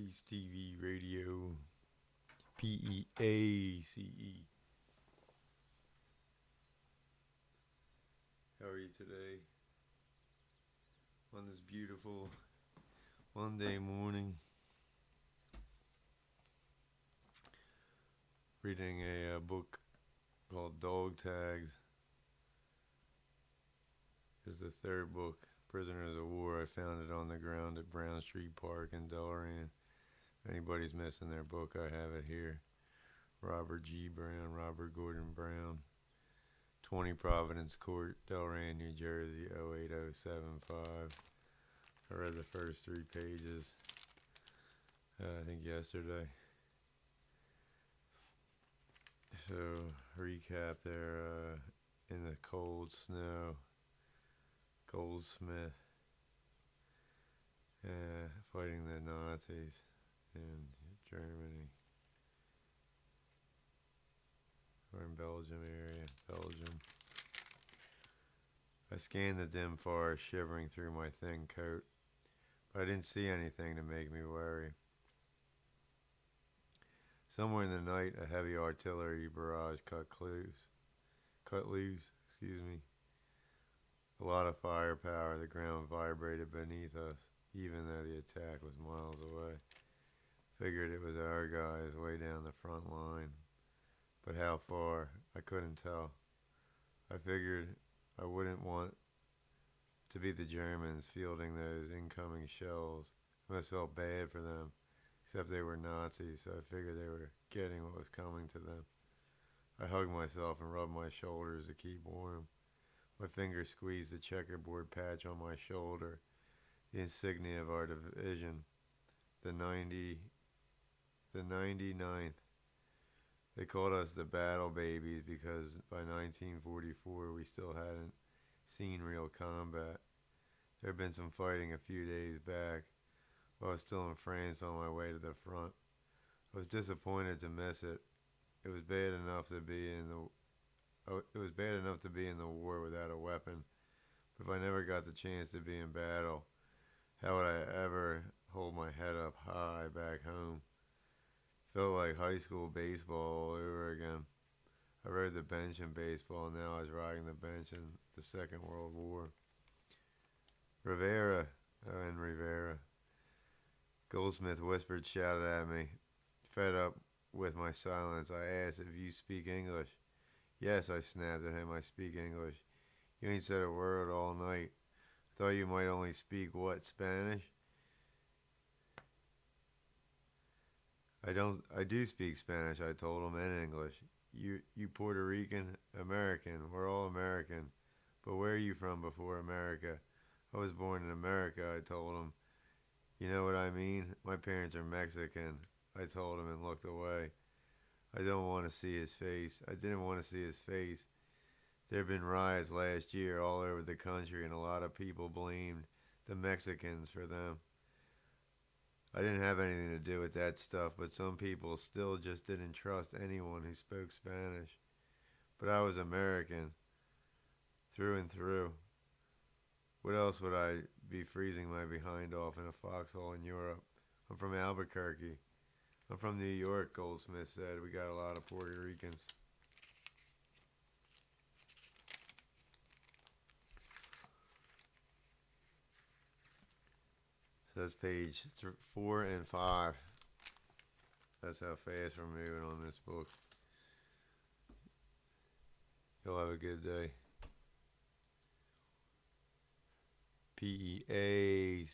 peaceTVradio. Peace. How are you today? On this beautiful Monday morning. Reading a book called Dog Tags. It's the third book, Prisoners of War. I found it on the ground at Brown Street Park in Delran. If anybody's missing their book, I have it here. Robert Gordon Brown, 20 Providence Court, Delran, New Jersey, 08075. I read the first 3 pages, I think yesterday. So, recap there, in the cold snow, Goldsmith, fighting the Nazis in Germany, or in Belgium area, Belgium. I scanned the dim forest, shivering through my thin coat, but I didn't see anything to make me worry. Somewhere in the night, a heavy artillery barrage cut loose. A lot of firepower. The ground vibrated beneath us, even though the attack was miles away. Figured it was our guys way down the front line, but how far, I couldn't tell. I figured I wouldn't want to be the Germans fielding those incoming shells. I must felt bad for them, except they were Nazis, so I figured they were getting what was coming to them. I hugged myself and rubbed my shoulders to keep warm. My fingers squeezed the checkerboard patch on my shoulder, the insignia of our division, the 99th. They called us the battle babies because by 1944 we still hadn't seen real combat. There had been some fighting a few days back while I was still in France on my way to the front. I was disappointed to miss it. It was bad enough to be in the war without a weapon, but if I never got the chance to be in battle, how would I ever hold my head up high back home? Felt like high school baseball all over again. I rode the bench in baseball, and now I was riding the bench in the Second World War. Rivera. Goldsmith whispered, shouted at me. Fed up with my silence, I asked if you speak English. Yes, I snapped at him, I speak English. You ain't said a word all night. Thought you might only speak what, Spanish? I do speak Spanish, I told him, and English. You Puerto Rican? American. We're all American. But where are you from before America? I was born in America, I told him. You know what I mean? My parents are Mexican, I told him and looked away. I didn't want to see his face. There had been riots last year all over the country, and a lot of people blamed the Mexicans for them. I didn't have anything to do with that stuff, but some people still just didn't trust anyone who spoke Spanish. But I was American, through and through. What else would I be freezing my behind off in a foxhole in Europe? I'm from Albuquerque. I'm from New York, Goldsmith said. We got a lot of Puerto Ricans. So that's page 4 and 5. That's how fast we're moving on this book. You'll have a good day. Peace.